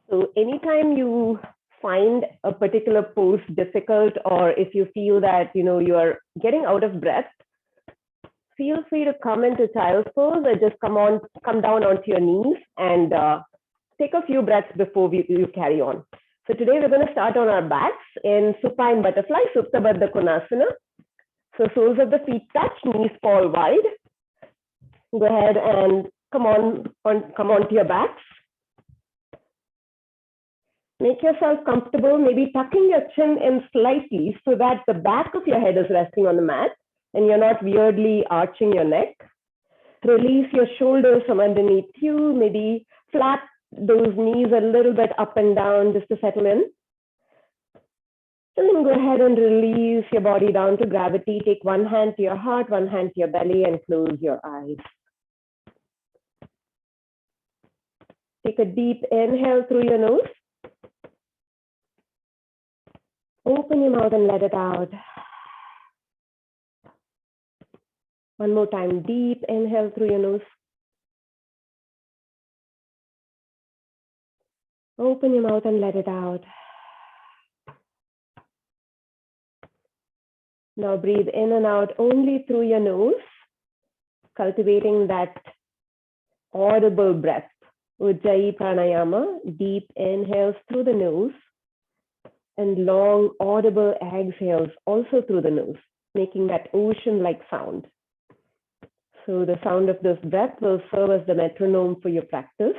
So anytime you find a particular pose difficult, or if you feel that you are getting out of breath, feel free to come into child's pose or just come down onto your knees and take a few breaths before you carry on. So today we're going to start on our backs in supine butterfly, Supta Baddha Konasana. So soles of the feet touch, knees fall wide. Go ahead and come onto your backs. Make yourself comfortable, maybe tucking your chin in slightly so that the back of your head is resting on the mat and you're not weirdly arching your neck. Release your shoulders from underneath you, maybe flap those knees a little bit up and down just to settle in. And then go ahead and release your body down to gravity. Take one hand to your heart, one hand to your belly, and close your eyes. Take a deep inhale through your nose. Open your mouth and let it out. One more time, deep inhale through your nose. Open your mouth and let it out. Now breathe in and out only through your nose, cultivating that audible breath. Ujjayi pranayama, deep inhales through the nose and long audible exhales also through the nose, making that ocean-like sound. So the sound of this breath will serve as the metronome for your practice.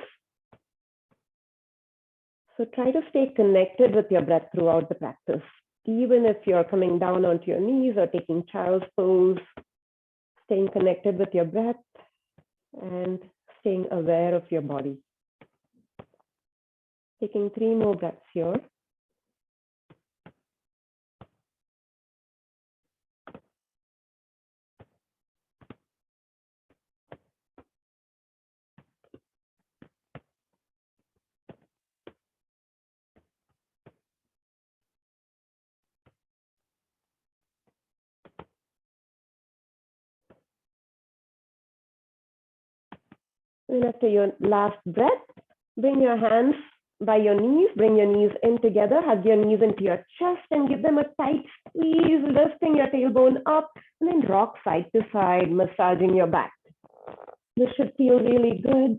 So try to stay connected with your breath throughout the practice. Even if you're coming down onto your knees or taking child's pose, staying connected with your breath and staying aware of your body. Taking 3 more breaths here. And after your last breath, bring your hands by your knees, bring your knees in together, hug your knees into your chest and give them a tight squeeze, lifting your tailbone up, and then rock side to side, massaging your back. This should feel really good.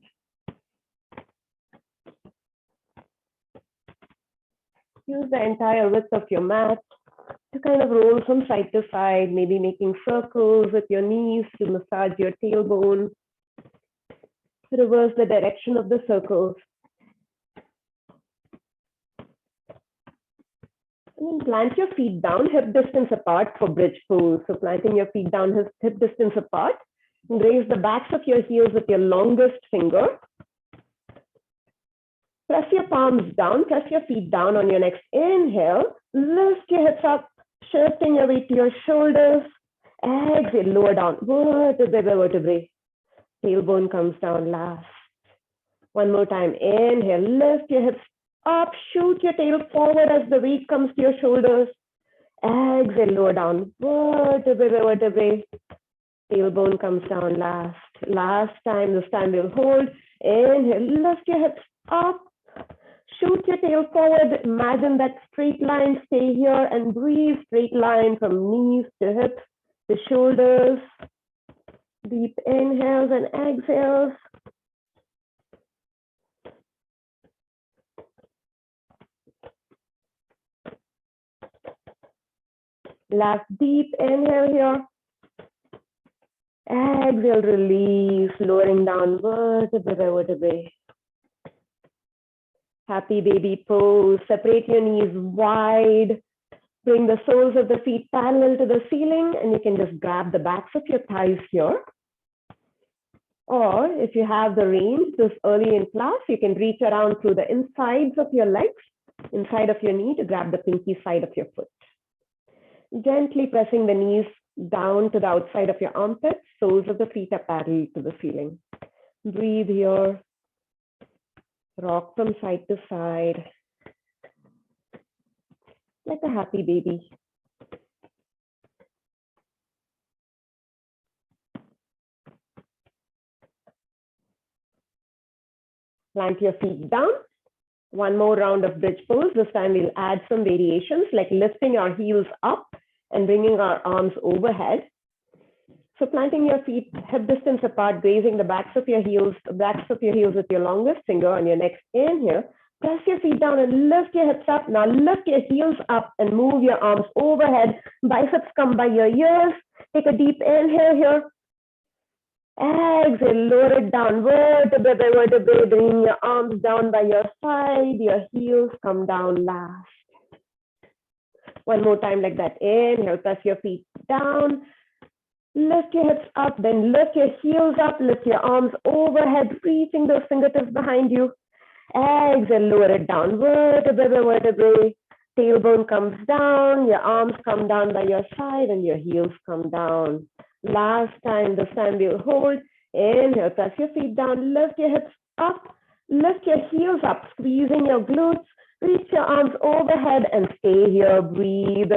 Use the entire width of your mat to kind of roll from side to side, maybe making circles with your knees to massage your tailbone. Reverse the direction of the circles. And then plant your feet down, hip distance apart for bridge pose. So planting your feet down, hip distance apart. And raise the backs of your heels with your longest finger. Press your palms down, press your feet down on your next inhale. Lift your hips up, shifting your weight to your shoulders. Exhale, lower down, vertebrae by vertebrae. Tailbone comes down last. One more time, inhale, lift your hips up, shoot your tail forward as the weight comes to your shoulders. Exhale, lower down, vertebrae by vertebrae. Tailbone comes down last. Last time, this time we'll hold. Inhale, lift your hips up, shoot your tail forward. Imagine that straight line, stay here and breathe. Straight line from knees to hips to shoulders. Deep inhales and exhales. Last deep inhale here. Exhale, release, lowering down vertebrae by vertebrae. Happy baby pose. Separate your knees wide. Bring the soles of the feet parallel to the ceiling, and you can just grab the backs of your thighs here. Or if you have the range this early in class, you can reach around through the insides of your legs, inside of your knee to grab the pinky side of your foot. Gently pressing the knees down to the outside of your armpits, soles of the feet are parallel to the ceiling. Breathe here. Rock from side to side. Like a happy baby. Plant your feet down. One more round of bridge pose. This time we'll add some variations like lifting our heels up and bringing our arms overhead. So planting your feet hip distance apart, grazing the backs of your heels with your longest finger on your next inhale. Press your feet down and lift your hips up. Now lift your heels up and move your arms overhead. Biceps come by your ears. Take a deep inhale here. Exhale, lower it down, vertebrae by vertebrae, bring your arms down by your side, your heels come down last. One more time like that. Inhale, press your feet down, lift your hips up, then lift your heels up, lift your arms overhead, reaching those fingertips behind you. Exhale, lower it down, vertebrae by vertebrae, tailbone comes down, your arms come down by your side, and your heels come down. Last time, this time we'll hold. Inhale, press your feet down, lift your hips up, lift your heels up, squeezing your glutes, reach your arms overhead and stay here, breathe.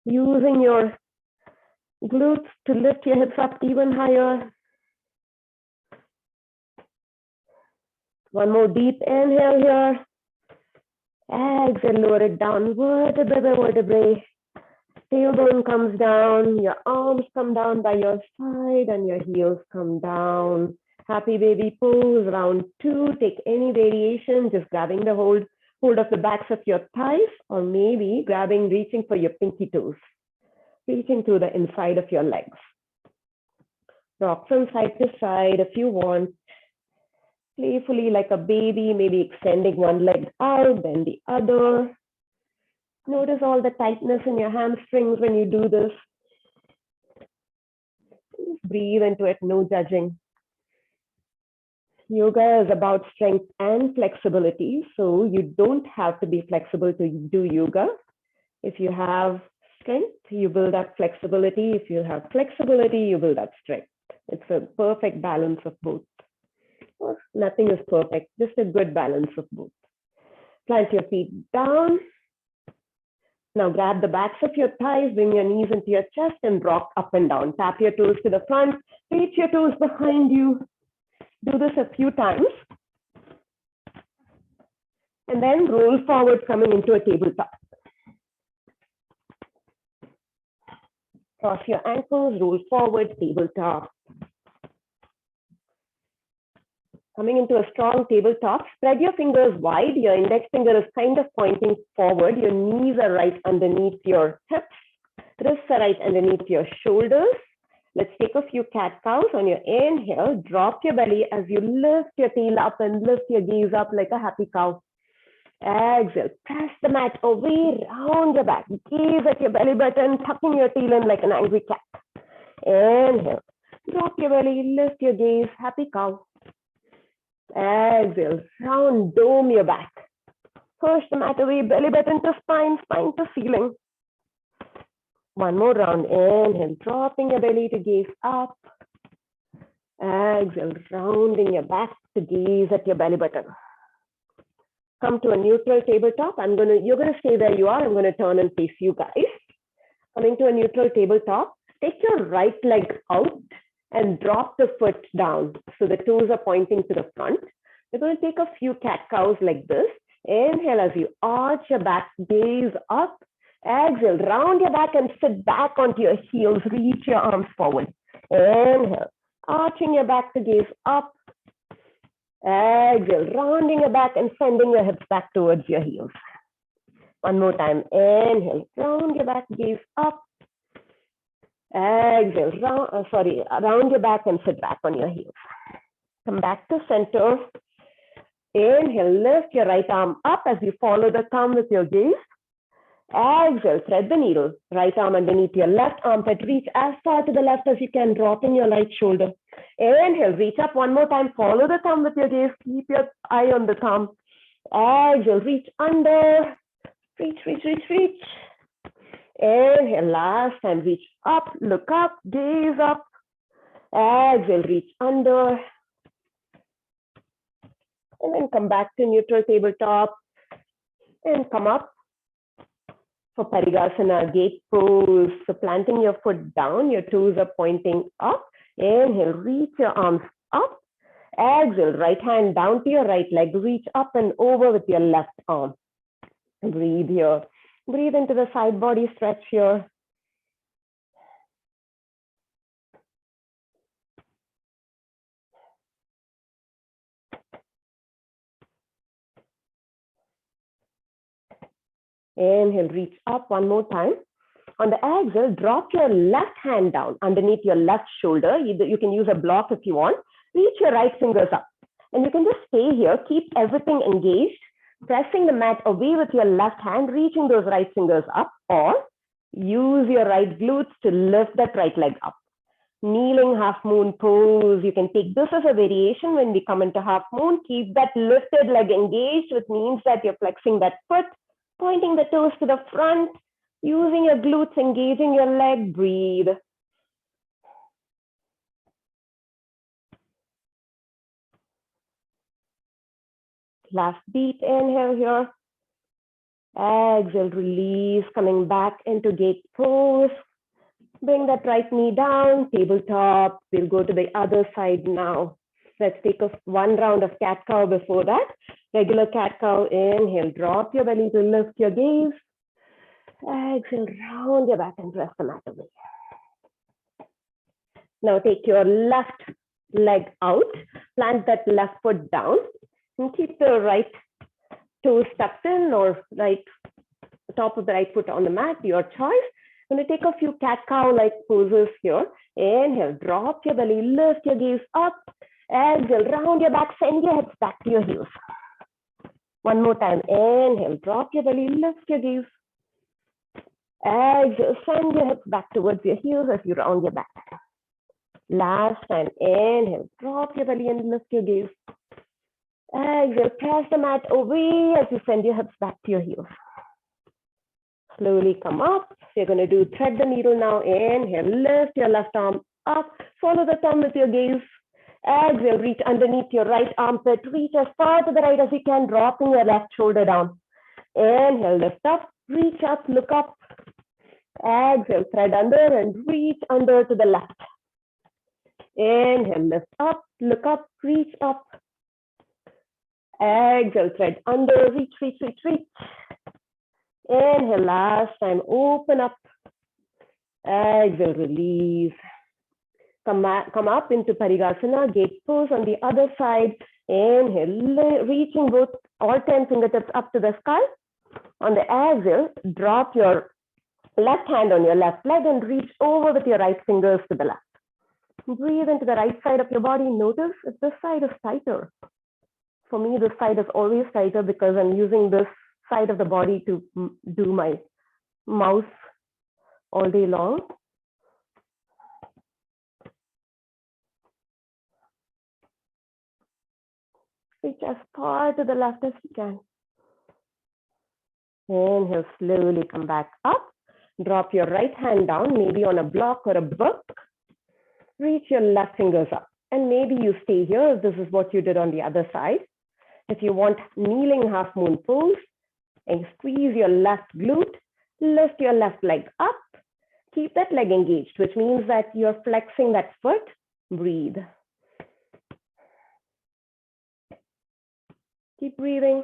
Using your glutes to lift your hips up even higher. One more deep inhale here. Exhale, lower it down, vertebrae by vertebrae. Tailbone comes down, your arms come down by your side and your heels come down. Happy baby pose, round 2. Take any variation, just grabbing the hold of the backs of your thighs, or maybe reaching for your pinky toes, reaching to the inside of your legs. Rock from side to side if you want. Playfully like a baby, maybe extending one leg out, then the other. Notice all the tightness in your hamstrings when you do this. Breathe into it, no judging. Yoga is about strength and flexibility, so you don't have to be flexible to do yoga. If you have strength, you build up flexibility. If you have flexibility, you build up strength. It's a perfect balance of both. Well, nothing is perfect, just a good balance of both. Plant your feet down. Now grab the backs of your thighs, bring your knees into your chest and rock up and down. Tap your toes to the front, reach your toes behind you. Do this a few times. And then roll forward, coming into a tabletop. Cross your ankles, roll forward, tabletop. Coming into a strong tabletop, spread your fingers wide. Your index finger is kind of pointing forward. Your knees are right underneath your hips. Wrists are right underneath your shoulders. Let's take a few cat cows. On your inhale, drop your belly as you lift your tail up and lift your gaze up like a happy cow. Exhale, press the mat away, round your back. Gaze at your belly button, tucking your tail in like an angry cat. Inhale, drop your belly, lift your gaze, happy cow. Exhale, round, dome your back. Push the mat away, belly button to spine, spine to ceiling. One more round. Inhale, dropping your belly to gaze up. Exhale, rounding your back to gaze at your belly button. Come to a neutral tabletop. You're gonna stay where you are. I'm gonna turn and face you guys. Coming to a neutral tabletop, take your right leg out and drop the foot down. So the toes are pointing to the front. You're going to take a few cat cows like this. Inhale as you arch your back, gaze up. Exhale, round your back and sit back onto your heels. Reach your arms forward. Inhale, arching your back to gaze up. Exhale, rounding your back and sending your hips back towards your heels. One more time. Inhale, round your back, gaze up. Exhale, round your back and sit back on your heels. Come back to center. Inhale, lift your right arm up as you follow the thumb with your gaze. Exhale, thread the needle. Right arm underneath your left armpit. Reach as far to the left as you can, dropping your right shoulder. Inhale, reach up one more time. Follow the thumb with your gaze. Keep your eye on the thumb. Exhale, reach under. Reach, reach, reach, reach. Inhale, last time, reach up, look up, gaze up. Exhale, reach under. And then come back to neutral tabletop and come up for Parigasana, gate pose. So planting your foot down, your toes are pointing up. Inhale, reach your arms up. Exhale, right hand down to your right leg. Reach up and over with your left arm. Breathe here. Breathe into the side body stretch here. Inhale, reach up one more time. On the exhale, drop your left hand down underneath your left shoulder. You can use a block if you want. Reach your right fingers up. And you can just stay here. Keep everything engaged. Pressing the mat away with your left hand, reaching those right fingers up. Or use your right glutes to lift that right leg up. Kneeling half moon pose. You can take this as a variation when we come into half moon. Keep that lifted leg engaged, which means that you're flexing that foot, pointing the toes to the front, using your glutes, engaging your leg. Breathe. Last deep inhale here. Exhale, release, coming back into gate pose. Bring that right knee down, tabletop. We'll go to the other side now. Let's take one round of cat cow before that. Regular cat cow, inhale, drop your belly to lift your gaze. Exhale, round your back and press the mat away. Now take your left leg out, plant that left foot down, and keep the right toes tucked in or right top of the right foot on the mat, your choice. I'm going to take a few cat-cow-like poses here. Inhale, drop your belly, lift your gaze up. Exhale, round your back, send your hips back to your heels. One more time. Inhale, drop your belly, lift your gaze. Exhale, send your hips back towards your heels as you round your back. Last time. Inhale, drop your belly and lift your gaze. Exhale, press the mat away as you send your hips back to your heels. Slowly come up. You're going to do thread the needle now. Inhale, lift your left arm up. Follow the thumb with your gaze. Exhale, reach underneath your right armpit. Reach as far to the right as you can, dropping your left shoulder down. Inhale, lift up. Reach up, look up. Exhale, thread under and reach under to the left. Inhale, lift up, look up, reach up. Exhale, thread under, reach, reach, reach, reach. Inhale, last time, open up. Exhale, release. Come up into Parigasana, gate pose on the other side. Inhale, reaching all 10 fingertips up to the sky. On the exhale, drop your left hand on your left leg and reach over with your right fingers to the left. Breathe into the right side of your body. Notice if this side is tighter. For me, this side is always tighter because I'm using this side of the body to do my mouse all day long. Reach as far to the left as you can. Inhale, slowly come back up. Drop your right hand down, maybe on a block or a book. Reach your left fingers up. And maybe you stay here if this is what you did on the other side. If you want kneeling half moon pose, and squeeze your left glute, lift your left leg up. Keep that leg engaged, which means that you're flexing that foot. Breathe. Keep breathing.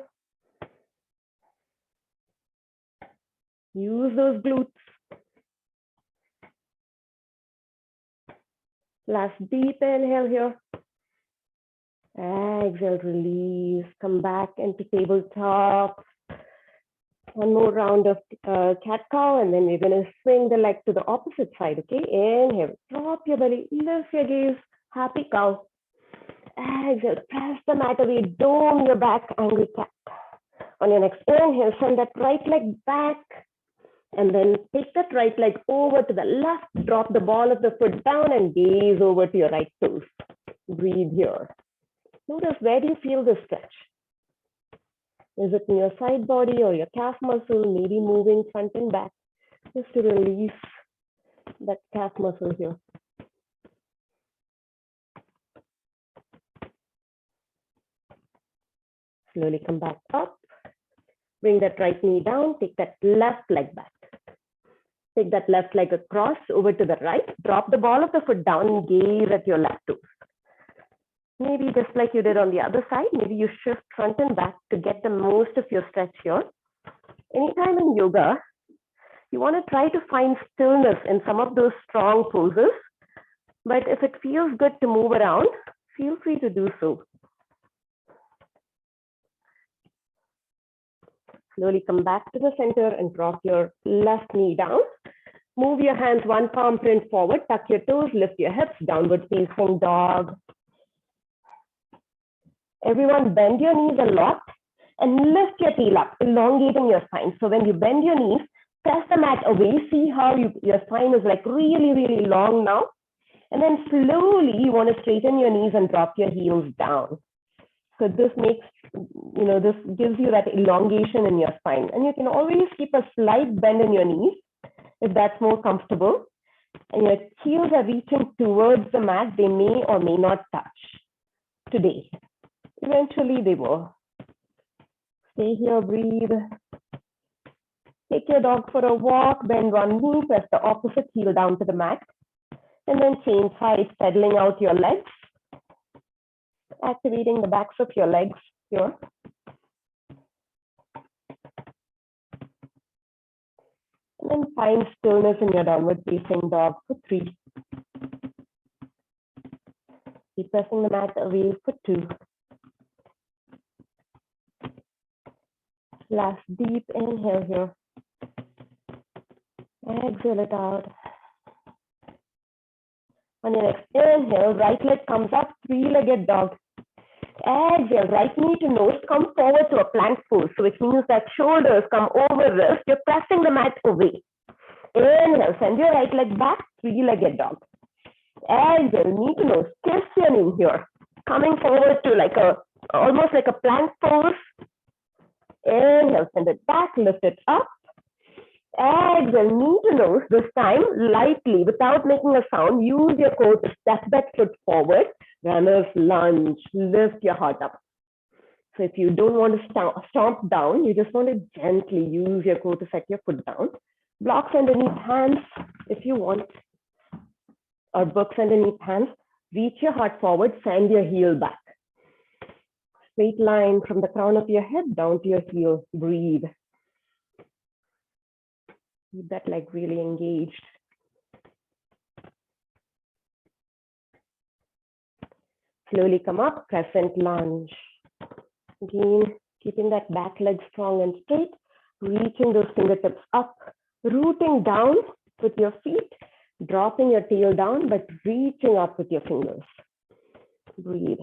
Use those glutes. Last deep inhale here. Exhale, release. Come back into tabletop. One more round of cat-cow, and then we're going to swing the leg to the opposite side, okay? Inhale, drop your belly, lift your gaze, happy cow. Exhale, press the mat away, dome your back, angry cat. On your next inhale, send that right leg back, and then take that right leg over to the left, drop the ball of the foot down, and gaze over to your right toes. Breathe here. Notice, where do you feel the stretch? Is it in your side body or your calf muscle, maybe moving front and back, just to release that calf muscle here. Slowly come back up. Bring that right knee down. Take that left leg back. Take that left leg across over to the right. Drop the ball of the foot down and gaze at your left toes. Maybe just like you did on the other side, maybe you shift front and back to get the most of your stretch here. Anytime in yoga, you want to try to find stillness in some of those strong poses. But if it feels good to move around, feel free to do so. Slowly come back to the center and drop your left knee down. Move your hands one palm print forward, tuck your toes, lift your hips, downward facing dog. Everyone bend your knees a lot and lift your tail up, elongating your spine. So when you bend your knees, press the mat away. See how your spine is like really, really long now. And then slowly you want to straighten your knees and drop your heels down. So this makes, this gives you that elongation in your spine. And you can always keep a slight bend in your knees if that's more comfortable. And your heels are reaching towards the mat. They may or may not touch today. Eventually they will. Stay here, breathe. Take your dog for a walk, bend one knee, press the opposite heel down to the mat. And then change sides, pedaling out your legs. Activating the backs of your legs here. And then find stillness in your downward facing dog for 3. Keep pressing the mat away for 2. Last deep inhale here. Exhale it out. On your next inhale, right leg comes up, 3-legged dog. Exhale, right knee to nose, come forward to a plank pose. So which means that shoulders come over wrist. You're pressing the mat away. Inhale, send your right leg back, 3-legged dog. Exhale, knee to nose, kiss your knee here. Coming forward to almost like a plank pose. Inhale, send it back, lift it up. Exhale, knee to nose, this time lightly, without making a sound. Use your core to step that foot forward. Runner's lunge, lift your heart up. So if you don't want to stomp down, you just want to gently use your core to set your foot down. Blocks underneath hands if you want, or books underneath hands. Reach your heart forward, send your heel back. Straight line from the crown of your head down to your heel. Breathe. Keep that leg really engaged. Slowly come up, crescent lunge. Again, keeping that back leg strong and straight, reaching those fingertips up, rooting down with your feet, dropping your tail down, but reaching up with your fingers. Breathe.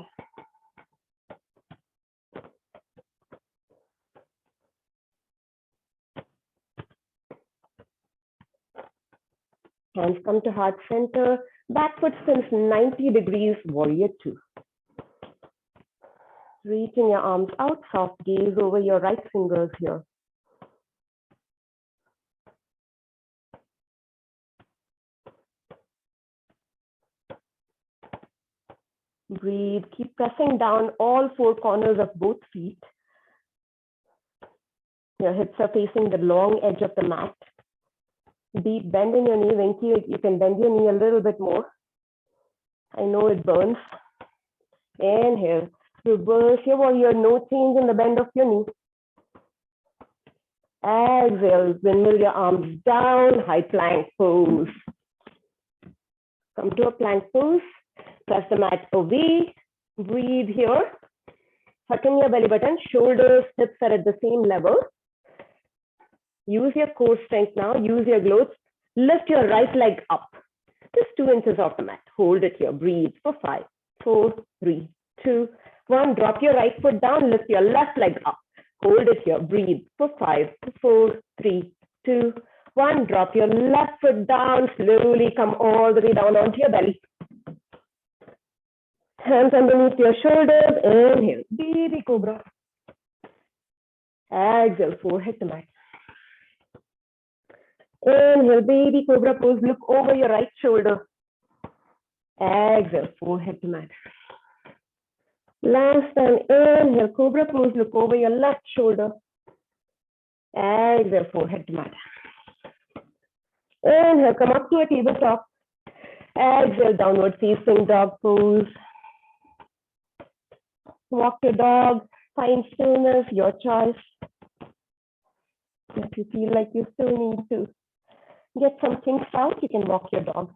Hands come to heart center, back foot spins 90 degrees, warrior 2. Reaching your arms out, soft gaze over your right fingers here. Breathe, keep pressing down all 4 corners of both feet. Your hips are facing the long edge of the mat. Deep bend in your knee, Venki, you can bend your knee a little bit more. I know it burns. Inhale, reverse your warrior, no change in the bend of your knee. Exhale, windmill your arms down, high plank pose. Come to a plank pose, press the mat away, breathe here. Tuck in your belly button, shoulders, hips are at the same level. Use your core strength now, use your glutes. Lift your right leg up, just 2 inches off the mat. Hold it here, breathe for 5, 4, 3, 2, 1. Drop your right foot down, lift your left leg up. Hold it here, breathe for 5, 4, 3, 2, 1. Drop your left foot down, slowly come all the way down onto your belly. Hands underneath your shoulders, inhale, baby cobra. Exhale, forehead to mat. Inhale, baby cobra pose, look over your right shoulder. Exhale, forehead to mat. Last time, inhale, cobra pose, look over your left shoulder. Exhale, forehead to mat. Inhale, come up to a tabletop. Exhale, downward facing dog pose. Walk your dog, find stillness, your choice. If you feel like you still need to get some things out, you can walk your dog.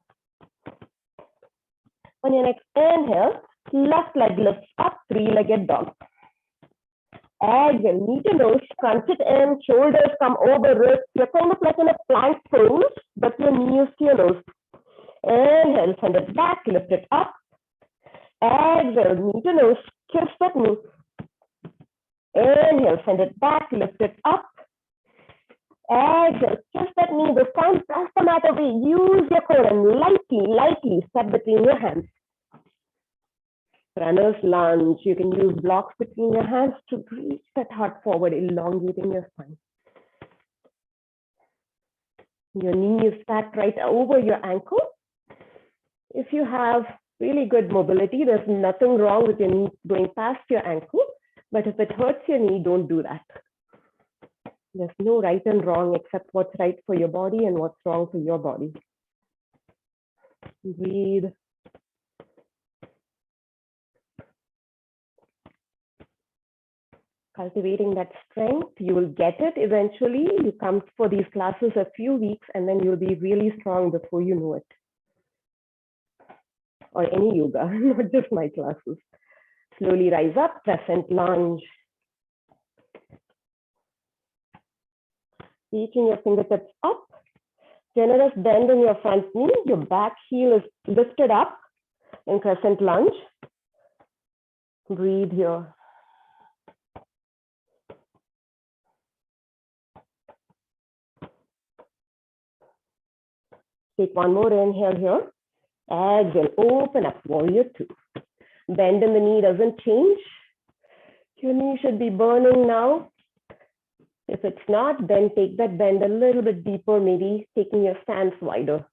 On your next inhale, left leg lifts up, three-legged dog. Exhale, knee to nose, crunch it in, shoulders come over wrists. You're kind of like in a plank pose, but your knee is to your nose. Inhale, send it back, lift it up. Exhale, knee to nose, kiss that knee. Inhale, send it back, lift it up. Exhale, kiss that knee. This time, press the mat away. Use your core and lightly step between your hands. Runner's lunge. You can use blocks between your hands to reach that heart forward, elongating your spine. Your knee is stacked right over your ankle. If you have really good mobility, there's nothing wrong with your knee going past your ankle. But if it hurts your knee, don't do that. There's no right and wrong except what's right for your body and what's wrong for your body. Breathe. Cultivating that strength, you will get it eventually. You come for these classes a few weeks and then you'll be really strong before you know it. Or any yoga, not just my classes. Slowly rise up, crescent lunge. Reaching your fingertips up. Generous bend in your front knee. Your back heel is lifted up in crescent lunge. Breathe here. Take one more inhale here. Exhale, open up, warrior two. Bend in the knee doesn't change. Your knee should be burning now. If it's not, then take that bend a little bit deeper, maybe taking your stance wider.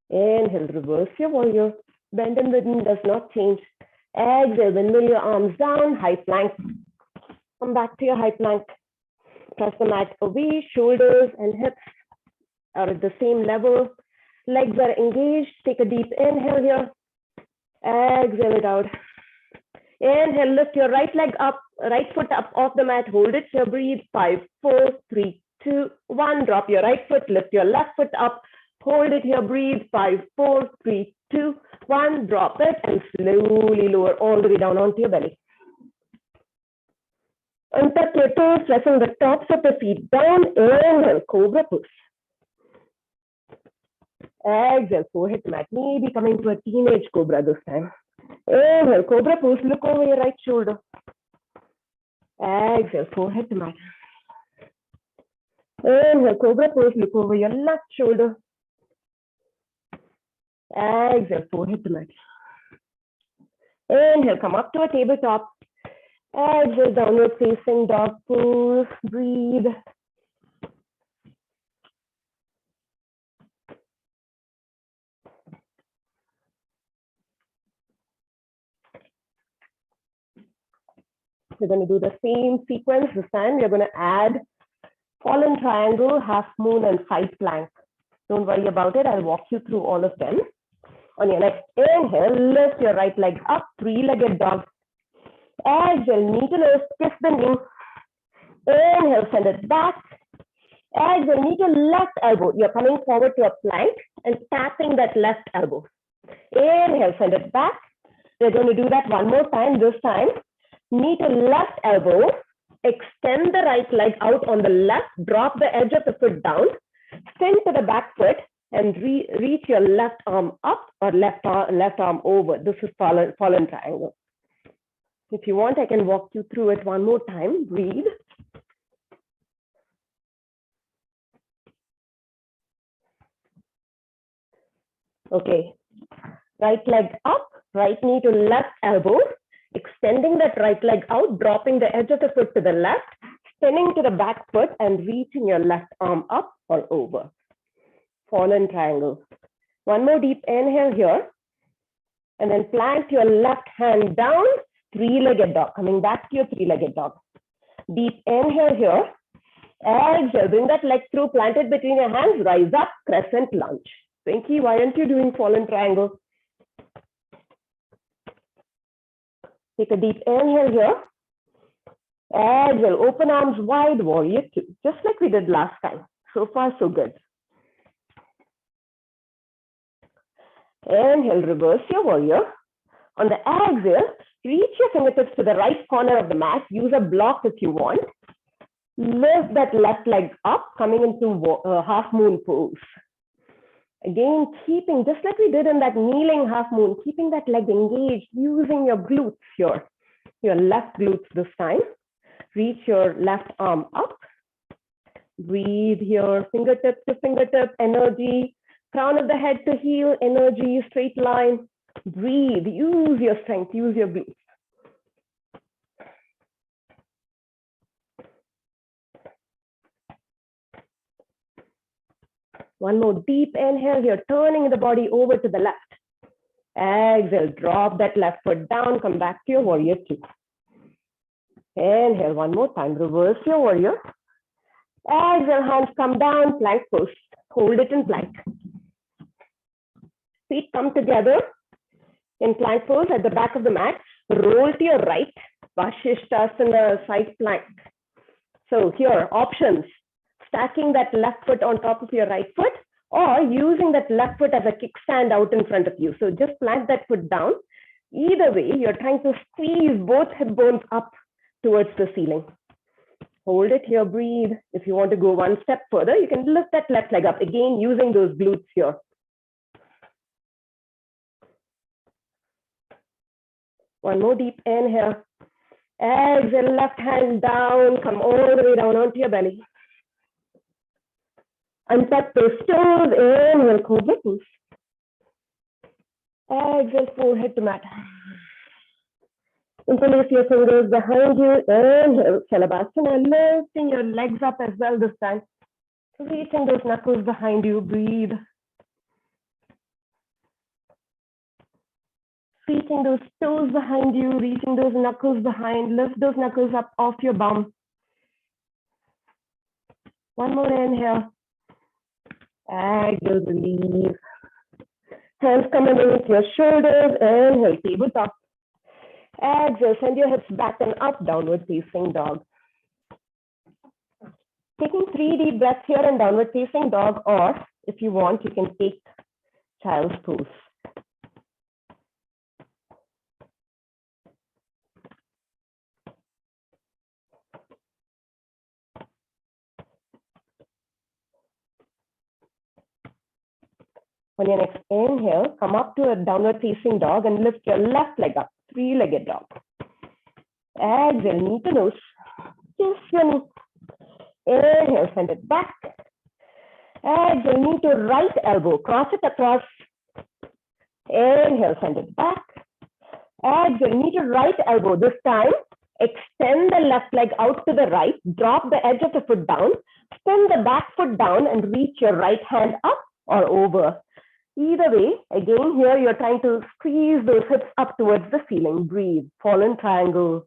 Inhale, reverse your warrior. Bend in the knee does not change. Exhale, windmill your arms down, high plank. Come back to your high plank. Press the mat away, shoulders and hips are at the same level. Legs are engaged. Take a deep inhale here. Exhale it out. Inhale, lift your right leg up, right foot up off the mat. Hold it here, breathe. 5, 4, 3, 2, 1. Drop your right foot, lift your left foot up. Hold it here, breathe. 5, 4, 3, 2, 1. Drop it and slowly lower all the way down onto your belly. Untuck your toes, pressing the tops of the feet down. Inhale, cobra push. Exhale, forehead to mat. Maybe coming to a teenage cobra this time. Inhale, cobra push. Look over your right shoulder. Exhale, forehead to mat. Inhale, cobra push. Look over your left shoulder. Exhale, forehead to mat. Inhale, come up to a tabletop. Exhale, downward facing dog pose. Breathe. We're going to do the same sequence this time. We're going to add fallen triangle, half moon, and side plank. Don't worry about it. I'll walk you through all of them. On your next inhale, lift your right leg up, three-legged dog. Exhale, knee to nose, kiss the knee. Inhale, send it back. Exhale, knee to left elbow. You're coming forward to a plank and tapping that left elbow. Inhale, send it back. We're going to do that one more time. This time, knee to left elbow. Extend the right leg out on the left. Drop the edge of the foot down. Extend to the back foot and reach your left arm up or left arm over. This is fallen triangle. If you want, I can walk you through it one more time. Breathe. Okay. Right leg up, right knee to left elbow. Extending that right leg out, dropping the edge of the foot to the left, spinning to the back foot and reaching your left arm up or over. Fallen triangle. One more deep inhale here. And then plant your left hand down. three-legged dog. Coming back to your three-legged dog. Deep inhale here. Exhale, bring that leg through, plant it between your hands, rise up, crescent lunge. Pinky, why aren't you doing fallen triangle? Take a deep inhale here. Exhale, open arms wide, warrior two, just like we did last time. So far, so good. Inhale, reverse your warrior. On the exhale, reach your fingertips to the right corner of the mat. Use a block if you want. Lift that left leg up, coming into half moon pose. Again, keeping, just like we did in that kneeling half moon, keeping that leg engaged, using your glutes here. Your left glutes this time. Reach your left arm up. Breathe here, fingertip to fingertip, energy. Crown of the head to heel, energy, straight line. Breathe, use your strength, use your glutes. One more deep inhale here, turning the body over to the left. Exhale, drop that left foot down, come back to your warrior two. Inhale one more time, reverse your warrior. Exhale, hands come down, plank pose. Hold it in plank. Feet come together in plank pose at the back of the mat. Roll to your right, Vasishthasana side plank. So here, options. Stacking that left foot on top of your right foot, or using that left foot as a kickstand out in front of you. So just plant that foot down. Either way, you're trying to squeeze both hip bones up towards the ceiling. Hold it here, breathe. If you want to go one step further, you can lift that left leg up, again using those glutes here. One more deep inhale. Exhale, left hand down, come all the way down onto your belly. Untuck those toes, inhale, cobra pose. Exhale, forehead to mat. Interlace your fingers behind you, inhale, Shalabhasana, lifting your legs up as well this time. Reaching those knuckles behind you, breathe. Reaching those toes behind you, reaching those knuckles behind, lift those knuckles up off your bum. One more inhale. Exhale, release. Hands come underneath your shoulders, inhale, tabletop. Exhale, send your hips back and up, downward facing dog. Taking 3 deep breaths here in downward facing dog, or if you want, you can take child's pose. On your next inhale, come up to a downward facing dog and lift your left leg up, three-legged dog. Exhale, knee to nose. Kiss your knee. Inhale, send it back. Exhale, knee to right elbow, cross it across. Inhale, send it back. Exhale, knee to right elbow. This time, extend the left leg out to the right, drop the edge of the foot down, spin the back foot down and reach your right hand up or over. Either way, again, here you're trying to squeeze those hips up towards the ceiling. Breathe, fallen triangle.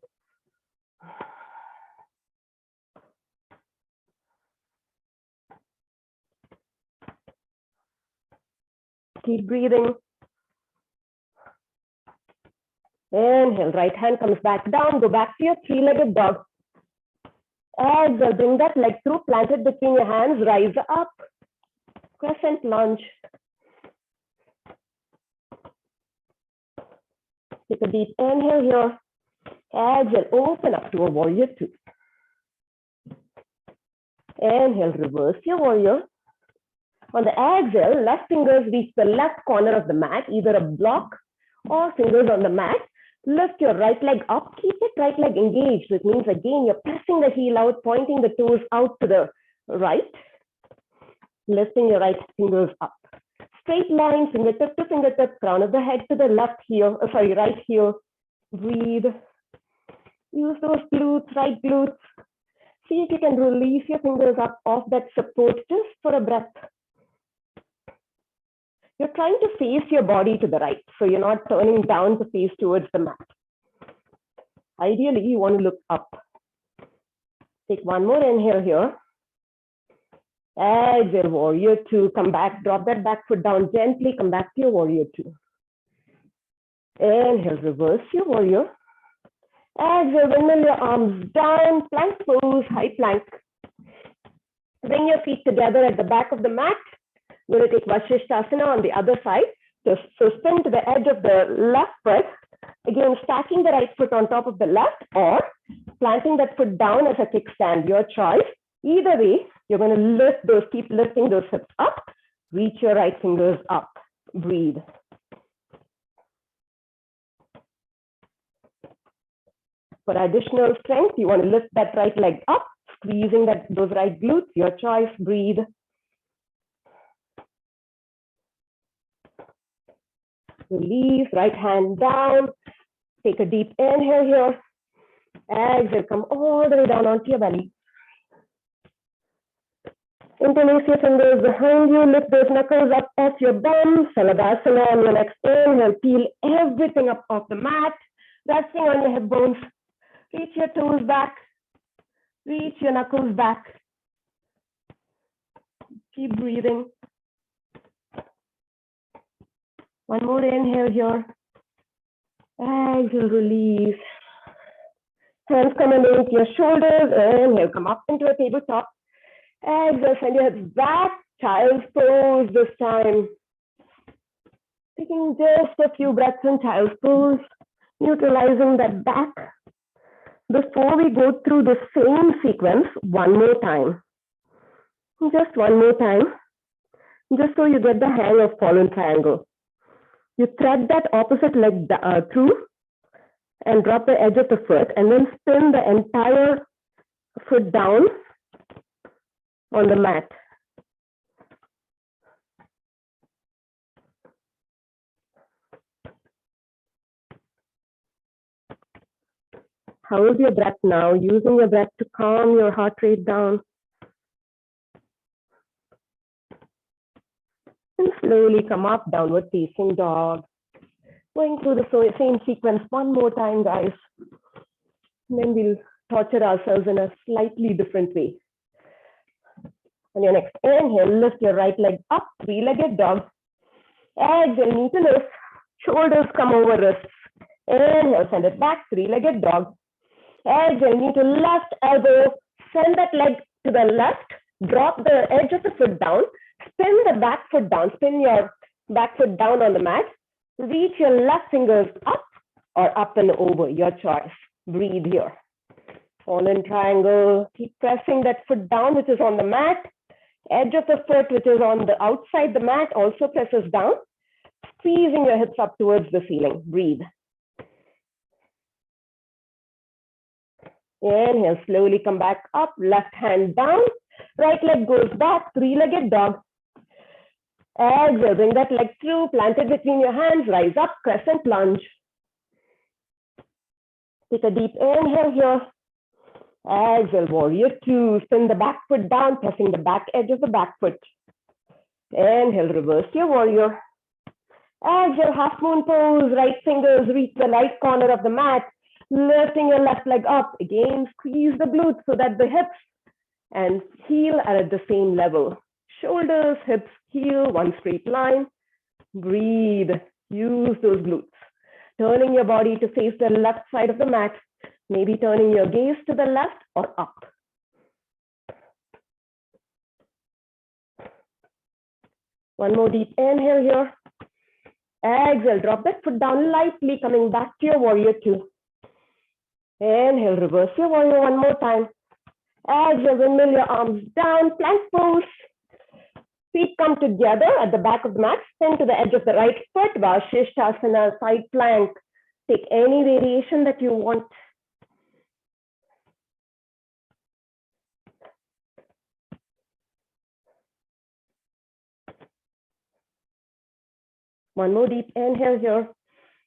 Keep breathing. Inhale, right hand comes back down, go back to your three-legged dog. Exhale, bring that leg through, plant it between your hands, rise up, crescent lunge. Take a deep inhale here. Exhale, open up to a warrior two. Inhale, reverse your warrior. On the exhale, left fingers reach the left corner of the mat, either a block or fingers on the mat. Lift your right leg up, keep it right leg engaged. It means again, you're pressing the heel out, pointing the toes out to the right, lifting your right fingers up. Straight line, fingertip to fingertip, crown of the head to the left heel, right heel. Breathe. Use those glutes, right glutes. See if you can release your fingers up off that support just for a breath. You're trying to face your body to the right, so you're not turning down to face towards the mat. Ideally, you want to look up. Take one more inhale here. Exhale, warrior two. Come back, drop that back foot down gently. Come back to your warrior two. Inhale, reverse your warrior. Exhale, windmill your arms down, plank pose, high plank. Bring your feet together at the back of the mat. You're going to take Vasishthasana on the other side. So spin to the edge of the left foot. Again, stacking the right foot on top of the left or planting that foot down as a kickstand, your choice. Either way, you're going to lift those, keep lifting those hips up. Reach your right fingers up. Breathe. For additional strength, you want to lift that right leg up, squeezing those right glutes, your choice. Breathe. Release, right hand down. Take a deep inhale here. Exhale, come all the way down onto your belly. Interlace your fingers behind you, lift those knuckles up off your bum. Saladasana on your next inhale, peel everything up off the mat, resting on your hip bones. Reach your toes back, reach your knuckles back. Keep breathing. One more inhale here. Exhale, release. Hands come underneath your shoulders. Inhale, come up into a tabletop. Exhale, send your hips back. Child's pose this time. Taking just a few breaths in child's pose. Neutralizing that back. Before we go through the same sequence, one more time. Just one more time. Just so you get the hang of fallen triangle. You thread that opposite leg through and drop the edge of the foot and then spin the entire foot down on the mat. Hold your breath now, using your breath to calm your heart rate down. And slowly come up, downward facing dog. Going through the same sequence one more time, guys. And then we'll torture ourselves in a slightly different way. On your next inhale, lift your right leg up, three-legged dog. Exhale, knee to lift, shoulders come over wrists. Inhale, send it back, three-legged dog. Exhale, knee to left elbow, send that leg to the left, drop the edge of the foot down, spin the back foot down, spin your back foot down on the mat, reach your left fingers up or up and over, your choice. Breathe here. Fallen triangle, keep pressing that foot down, which is on the mat. Edge of the foot, which is on the outside the mat, also presses down, squeezing your hips up towards the ceiling. Breathe. Inhale, slowly come back up, left hand down, right leg goes back, three-legged dog. Exhale, bring that leg through, plant it between your hands, rise up, crescent lunge. Take a deep inhale here. Exhale, warrior two, spin the back foot down, pressing the back edge of the back foot. Inhale, reverse your warrior. Exhale, half moon pose, right fingers reach the right corner of the mat, lifting your left leg up. Again, squeeze the glutes so that the hips and heel are at the same level. Shoulders, hips, heel, one straight line. Breathe, use those glutes. Turning your body to face the left side of the mat, maybe turning your gaze to the left or up. One more deep inhale here. Exhale, drop that foot down lightly, coming back to your warrior two. Inhale, reverse your warrior one more time. Exhale, windmill your arms down, plank pose. Feet come together at the back of the mat, spin to the edge of the right foot, Vasishthasana, side plank. Take any variation that you want. One more deep inhale here.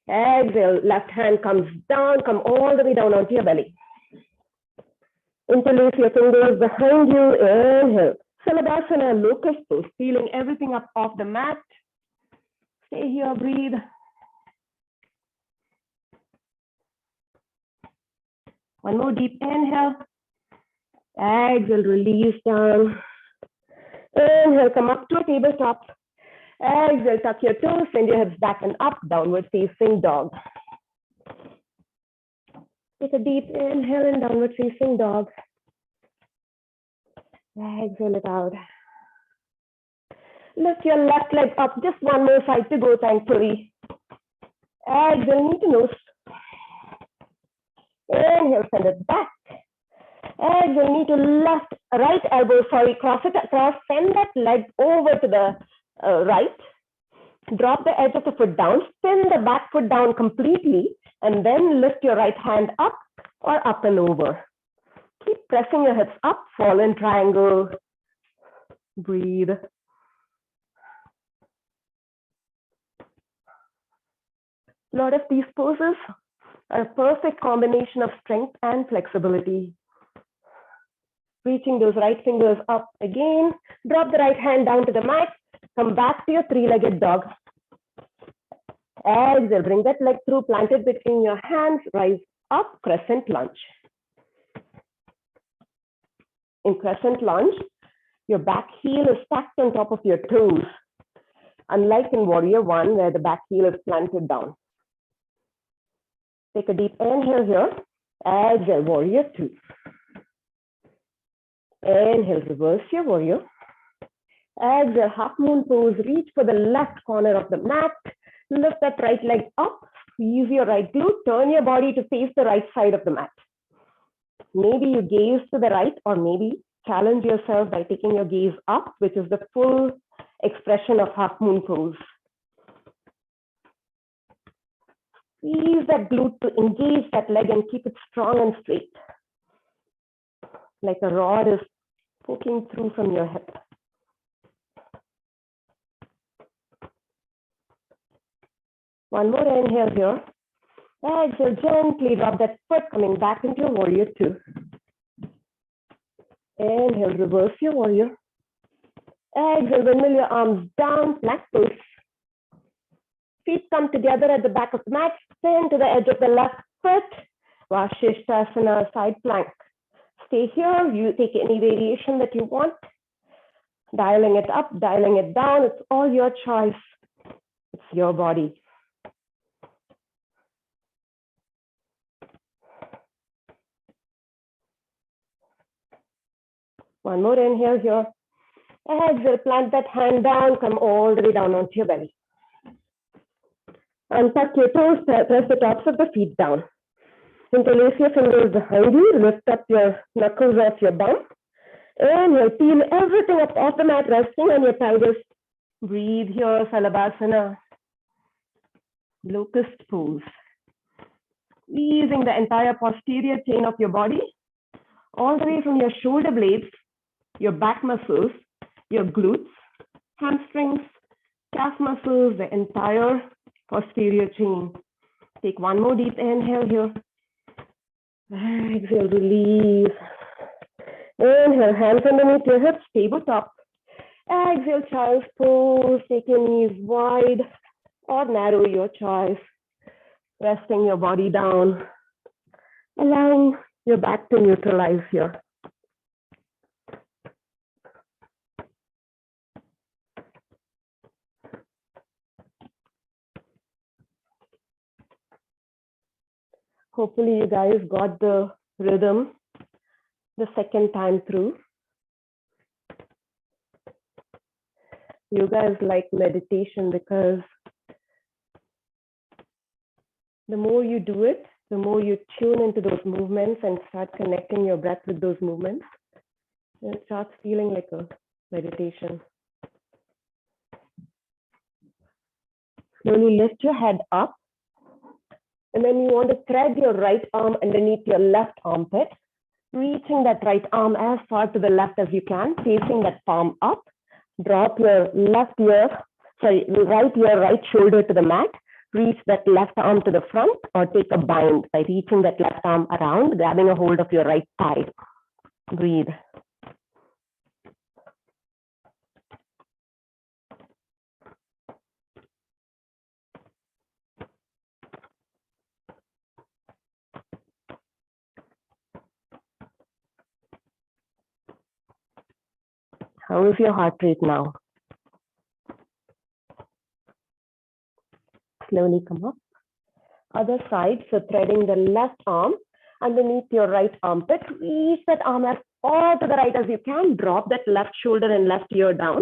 Exhale, left hand comes down, come all the way down onto your belly. Interlace your fingers behind you. Inhale. Saladasana, locust pose, feeling everything up off the mat. Stay here, breathe. One more deep inhale. Exhale, release down. Inhale, come up to a tabletop. Exhale, tuck your toes, send your hips back and up, downward facing dog. Take a deep inhale and downward facing dog. Exhale it out. Lift your left leg up, just one more side to go, thankfully. Exhale, knee to nose. Inhale, send it back. Exhale, knee to left, right elbow, cross it across, send that leg over to the right. Drop the edge of the foot down, spin the back foot down completely, and then lift your right hand up or up and over. Keep pressing your hips up, fall in triangle. Breathe. A lot of these poses are a perfect combination of strength and flexibility. Reaching those right fingers up again. Drop the right hand down to the mat. Come back to your three-legged dog. Exhale, bring that leg through, plant it between your hands, rise up, crescent lunge. In crescent lunge, your back heel is stacked on top of your toes, unlike in warrior one, where the back heel is planted down. Take a deep inhale here. Exhale, warrior two. Inhale, reverse your warrior. Exhale, half moon pose. Reach for the left corner of the mat. Lift that right leg up. Squeeze your right glute. Turn your body to face the right side of the mat. Maybe you gaze to the right, or maybe challenge yourself by taking your gaze up, which is the full expression of half moon pose. Squeeze that glute to engage that leg and keep it strong and straight, like a rod is poking through from your hip. One more inhale here. Exhale, gently drop that foot, coming back into your warrior two. Inhale, reverse your warrior. Exhale, windmill your arms down, plank pose. Feet come together at the back of the mat, spin to the edge of the left foot. Vasishthasana, side plank. Stay here, you take any variation that you want. Dialing it up, dialing it down, it's all your choice. It's your body. One more inhale here. Exhale, plant that hand down, come all the way down onto your belly. Untuck your toes, press the tops of the feet down. Interlace your fingers behind you, lift up your knuckles off your bum. Inhale, peel everything up off the mat, resting on your pelvis. Breathe here, Salabhasana. Locust pose. Squeezing the entire posterior chain of your body, all the way from your shoulder blades, your back muscles, your glutes, hamstrings, calf muscles, the entire posterior chain. Take one more deep inhale here. Exhale, release. Inhale, hands underneath your hips, tabletop. Exhale, child's pose. Take your knees wide or narrow, your choice. Resting your body down, allowing your back to neutralize here. Hopefully you guys got the rhythm the second time through. You guys like meditation because the more you do it, the more you tune into those movements and start connecting your breath with those movements. And it starts feeling like a meditation. Slowly lift your head up. And then you want to thread your right arm underneath your left armpit, reaching that right arm as far to the left as you can, facing that palm up. Drop your right shoulder to the mat. Reach that left arm to the front, or take a bind by reaching that left arm around, grabbing a hold of your right thigh. Breathe. How is your heart rate now? Slowly come up. Other side, so threading the left arm underneath your right armpit. Reach that arm as far to the right as you can. Drop that left shoulder and left ear down.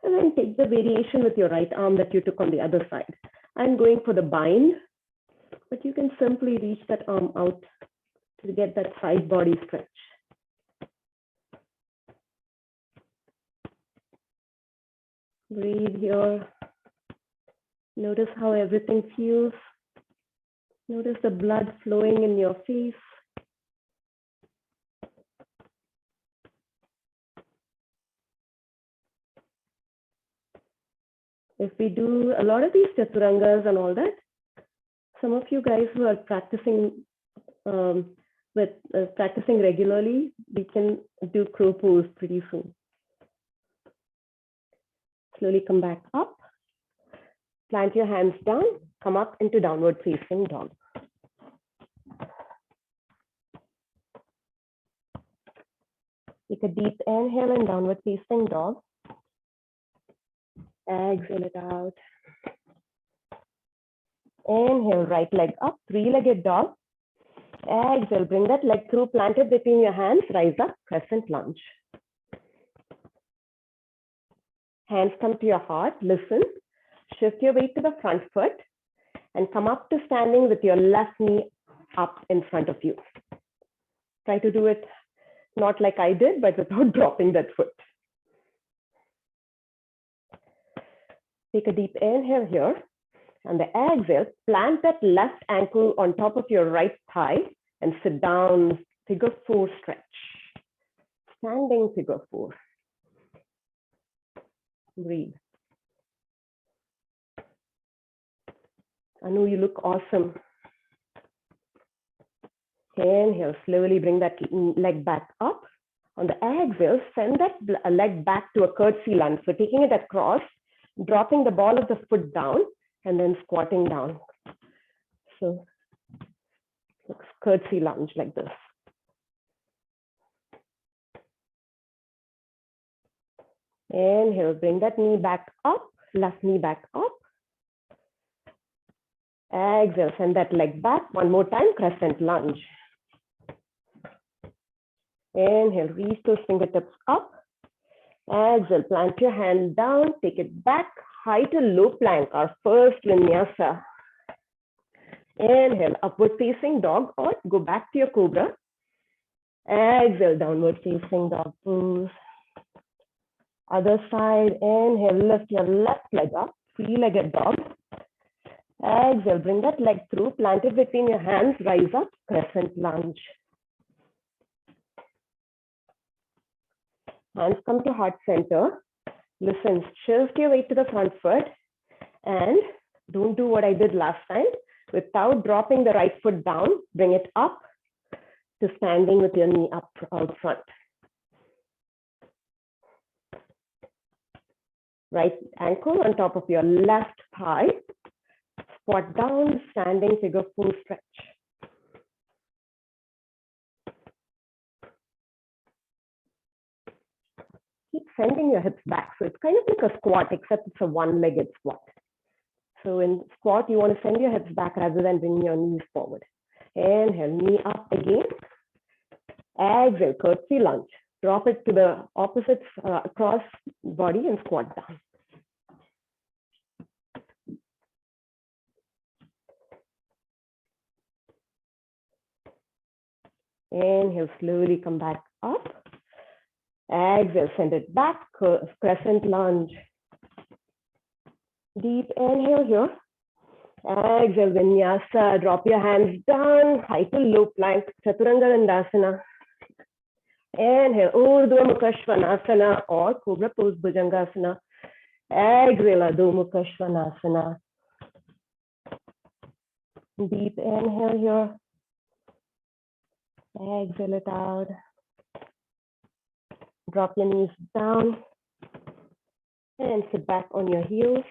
And then take the variation with your right arm that you took on the other side. I'm going for the bind, but you can simply reach that arm out to get that side body stretch. Breathe here. Notice how everything feels. Notice the blood flowing in your face. If we do a lot of these chaturangas and all that, some of you guys who are practicing practicing regularly, we can do crow pose pretty soon. Slowly come back up. Plant your hands down. Come up into downward facing dog. Take a deep inhale in downward facing dog. Exhale it out. Inhale, right leg up, three-legged dog. Exhale, bring that leg through, plant it between your hands, rise up, crescent lunge. Hands come to your heart, listen. Shift your weight to the front foot and come up to standing with your left knee up in front of you. Try to do it not like I did, but without dropping that foot. Take a deep inhale here. And the exhale, plant that left ankle on top of your right thigh and sit down, figure four stretch. Standing figure four. Breathe. Anu, you look awesome. Inhale, slowly bring that leg back up. On the exhale, send that leg back to a curtsy lunge. So taking it across, dropping the ball of the foot down, and then squatting down. So curtsy lunge like this. Inhale, bring that knee back up, left knee back up. Exhale, send that leg back. One more time, crescent lunge. Inhale, reach those fingertips up. Exhale, plant your hand down, take it back, high to low plank, our first vinyasa. Inhale, upward facing dog, or go back to your cobra. Exhale, downward facing dog pose. Other side, inhale, lift your left leg up, three-legged dog. Exhale, bring that leg through, plant it between your hands, rise up, crescent lunge. Hands come to heart center. Listen, shift your weight to the front foot and don't do what I did last time. Without dropping the right foot down, bring it up to standing with your knee up out front. Right ankle on top of your left thigh. Squat down, standing figure four stretch. Keep sending your hips back. So it's kind of like a squat, except it's a one-legged squat. So in squat, you want to send your hips back rather than bring your knees forward. Inhale, knee up again. Exhale, curtsy lunge. Drop it to the opposite across body and squat down. Inhale, slowly come back up. Exhale, send it back, crescent lunge. Deep inhale here. Exhale, vinyasa. Drop your hands down, high to low plank, chaturanga dandasana. Inhale, Urdhva Mukha Svanasana or Cobra Pose Bhujangasana. Exhale, Adho Mukha Svanasana. Deep inhale here. Exhale it out. Drop your knees down and sit back on your heels.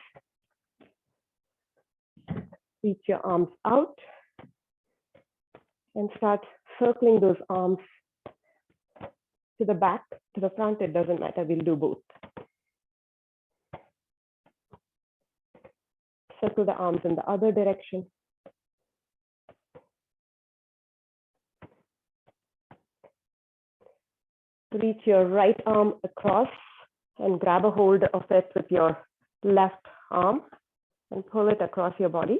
Reach your arms out and start circling those arms to the back, to the front, it doesn't matter. We'll do both. Circle the arms in the other direction. Reach your right arm across and grab a hold of it with your left arm and pull it across your body.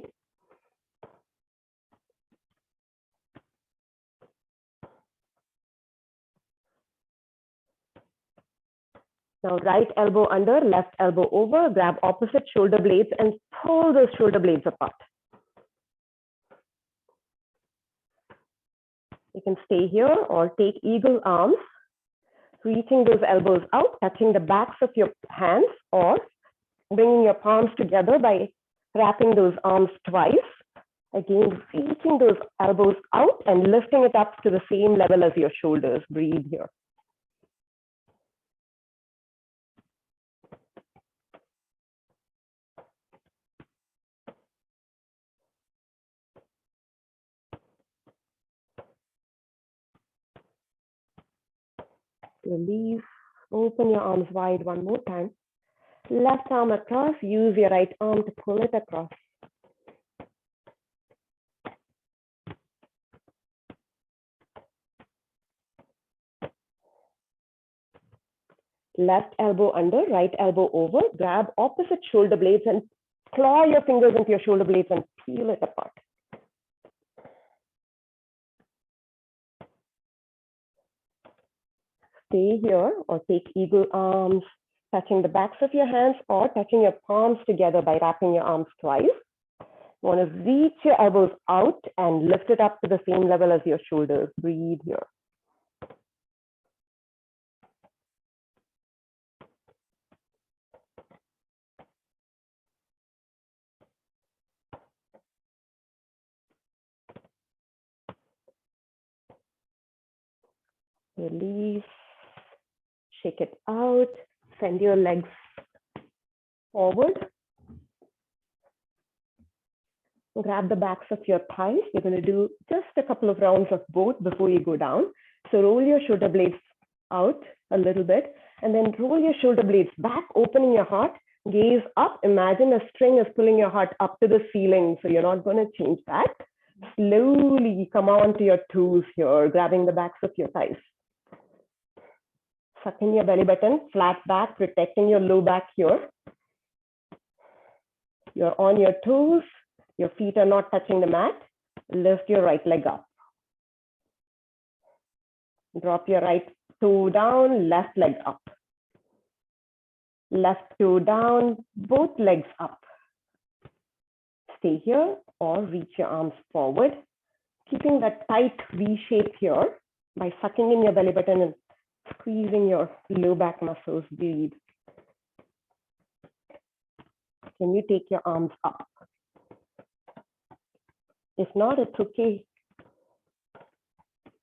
Now, right elbow under, left elbow over, grab opposite shoulder blades and pull those shoulder blades apart. You can stay here or take eagle arms, reaching those elbows out, touching the backs of your hands, or bringing your palms together by wrapping those arms twice. Again, reaching those elbows out and lifting it up to the same level as your shoulders. Breathe here. Release. Open your arms wide one more time. Left arm across. Use your right arm to pull it across. Left elbow under, right elbow over. Grab opposite shoulder blades and claw your fingers into your shoulder blades and peel it apart. Stay here or take eagle arms, touching the backs of your hands or touching your palms together by wrapping your arms twice. You want to reach your elbows out and lift it up to the same level as your shoulders. Breathe here. Release. Shake it out. Send your legs forward. Grab the backs of your thighs. You're going to do just a couple of rounds of both before you go down. So roll your shoulder blades out a little bit and then roll your shoulder blades back, opening your heart. Gaze up. Imagine a string is pulling your heart up to the ceiling. So you're not going to change that. Slowly come on to your toes here, grabbing the backs of your thighs. Suck in your belly button, flat back, protecting your low back here. You're on your toes. Your feet are not touching the mat. Lift your right leg up. Drop your right toe down, left leg up. Left toe down, both legs up. Stay here or reach your arms forward, keeping that tight V shape here by sucking in your belly button and squeezing your low back muscles. Breathe. Can you take your arms up? If not, it's okay.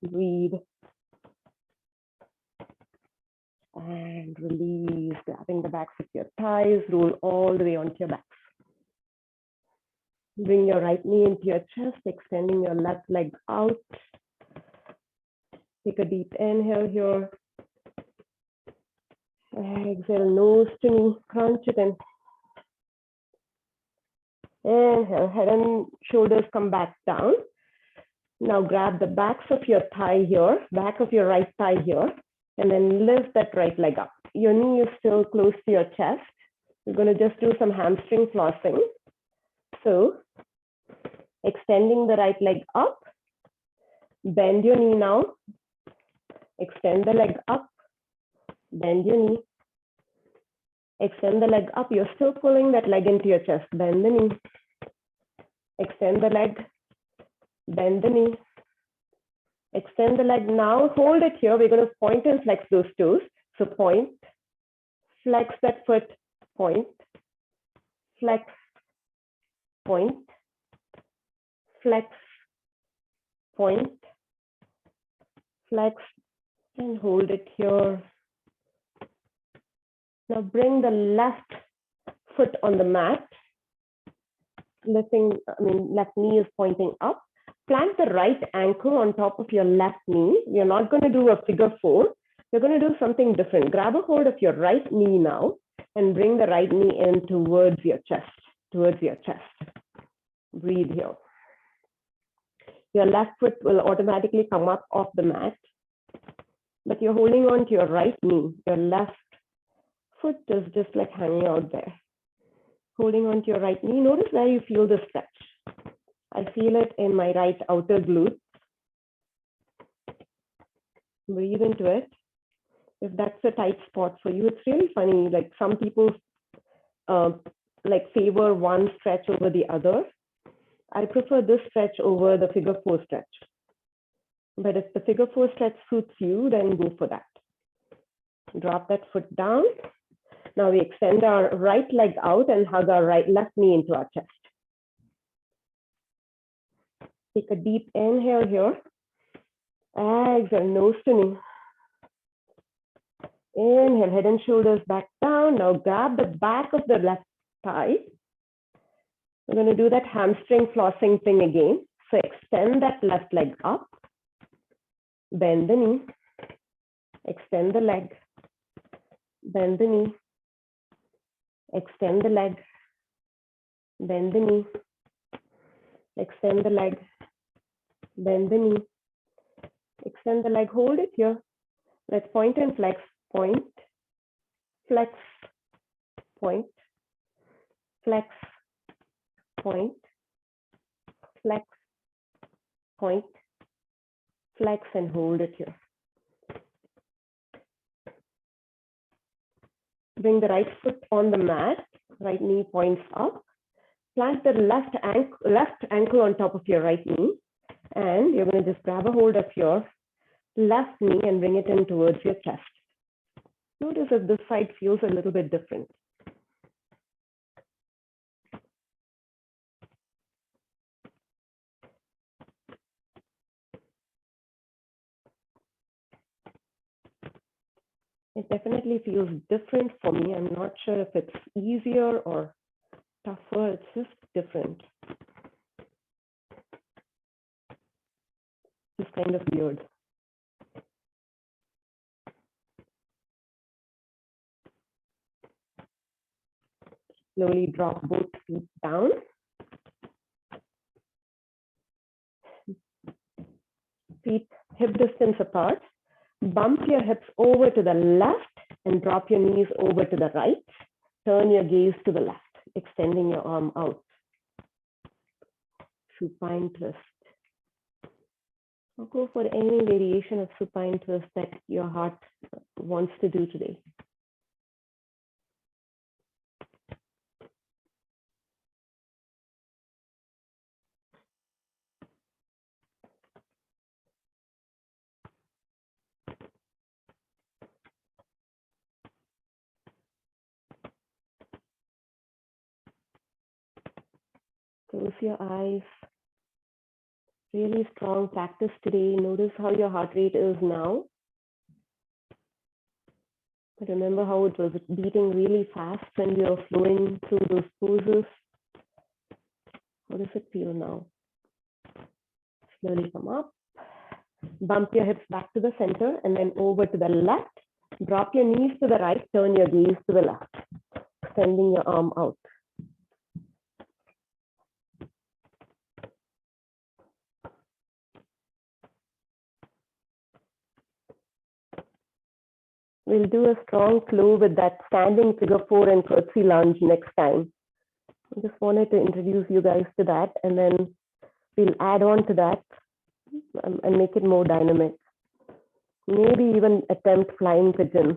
Breathe. And release, grabbing the backs of your thighs, roll all the way onto your backs. Bring your right knee into your chest, extending your left leg out. Take a deep inhale here. Exhale, nose to knee, crunch it in. Inhale, head and shoulders come back down. Now grab the backs of your thigh here, back of your right thigh here, and then lift that right leg up. Your knee is still close to your chest. We're going to just do some hamstring flossing. So, extending the right leg up, bend your knee now, extend the leg up, bend your knee, extend the leg up. You're still pulling that leg into your chest, bend the knee, extend the leg, bend the knee, extend the leg. Now hold it here. We're going to point and flex those toes. So point, flex that foot, point, flex, point, flex, point, flex, and hold it here. Now bring the left foot on the mat, left knee is pointing up. Plant the right ankle on top of your left knee. You're not going to do a figure four. You're going to do something different. Grab a hold of your right knee now and bring the right knee in towards your chest, towards your chest. Breathe here. Your left foot will automatically come up off the mat, but you're holding on to your right knee. Your left foot is just like hanging out there. Holding on to your right knee. Notice where you feel the stretch. I feel it in my right outer glute. Breathe into it. If that's a tight spot for you, it's really funny. Like some people like favor one stretch over the other. I prefer this stretch over the figure 4 stretch. But if the figure 4 stretch suits you, then go for that. Drop that foot down. Now we extend our right leg out and hug our left knee into our chest. Take a deep inhale here. Exhale, nose to knee. Inhale, head and shoulders back down. Now grab the back of the left thigh. We're going to do that hamstring flossing thing again. So extend that left leg up. Bend the knee. Extend the leg. Bend the knee. Extend the leg. Bend the knee. Extend the leg. Bend the knee. Extend the leg. Hold it here. Let's point and flex. Point. Flex. Point. Flex. Point. Flex. Point. Flex and hold it here. Bring the right foot on the mat. Right knee points up. Plant the left ankle on top of your right knee. And you're going to just grab a hold of your left knee and bring it in towards your chest. Notice if this side feels a little bit different. It definitely feels different for me. I'm not sure if it's easier or tougher. It's just different. It's kind of weird. Slowly drop both feet down. Feet hip distance apart. Bump your hips over to the left and drop your knees over to the right. Turn your gaze to the left, extending your arm out. Supine twist. Or go for any variation of supine twist that your heart wants to do today. Close your eyes. Really strong practice today. Notice how your heart rate is now. Remember how it was beating really fast when we were flowing through those poses. How does it feel now? Slowly come up. Bump your hips back to the center and then over to the left. Drop your knees to the right. Turn your gaze to the left. Extending your arm out. We'll do a strong flow with that standing figure 4 and curtsy lunge next time. I just wanted to introduce you guys to that, and then we'll add on to that and make it more dynamic. Maybe even attempt flying pigeon.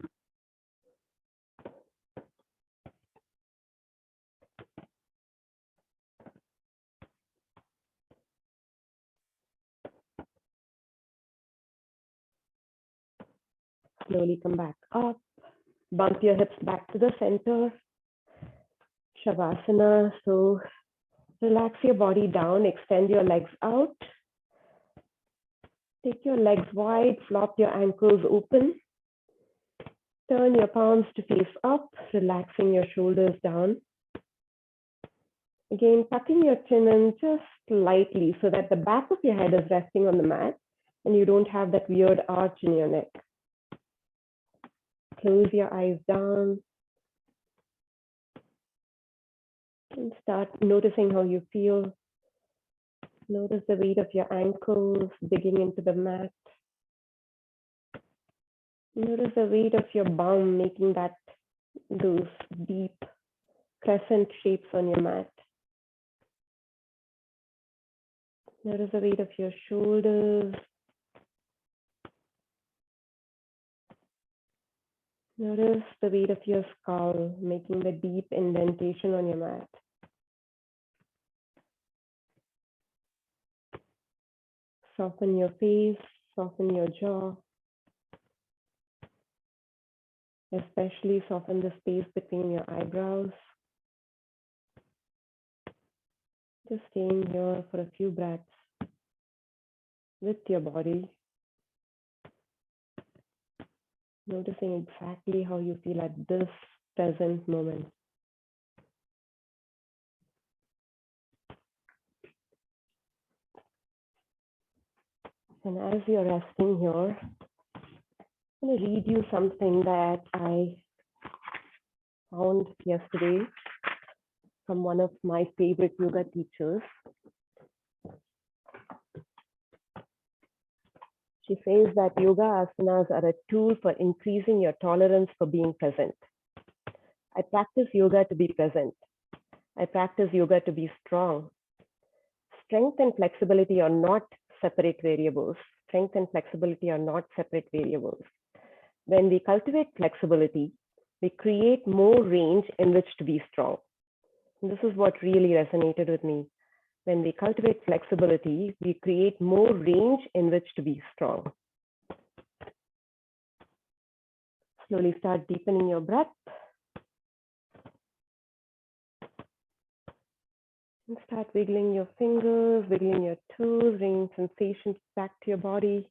Slowly come back up. Bump your hips back to the center. Shavasana. So relax your body down. Extend your legs out. Take your legs wide. Flop your ankles open. Turn your palms to face up. Relaxing your shoulders down. Again, tucking your chin in just lightly so that the back of your head is resting on the mat and you don't have that weird arch in your neck. Close your eyes down and start noticing how you feel. Notice the weight of your ankles digging into the mat. Notice the weight of your bum making those deep crescent shapes on your mat. Notice the weight of your shoulders. Notice the weight of your skull making the deep indentation on your mat. Soften your face, soften your jaw. Especially soften the space between your eyebrows. Just staying here for a few breaths with your body. Noticing exactly how you feel at this present moment. And as you're resting here, I'm going to read you something that I found yesterday from one of my favorite yoga teachers. She says that yoga asanas are a tool for increasing your tolerance for being present. I practice yoga to be present. I practice yoga to be strong. Strength and flexibility are not separate variables. Strength and flexibility are not separate variables. When we cultivate flexibility, we create more range in which to be strong. And this is what really resonated with me. When we cultivate flexibility, we create more range in which to be strong. Slowly start deepening your breath. And start wiggling your fingers, wiggling your toes, bringing sensations back to your body.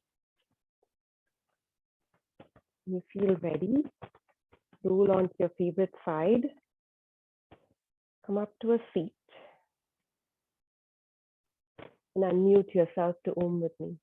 When you feel ready, roll onto your favorite side. Come up to a seat. And unmute yourself to Om with me.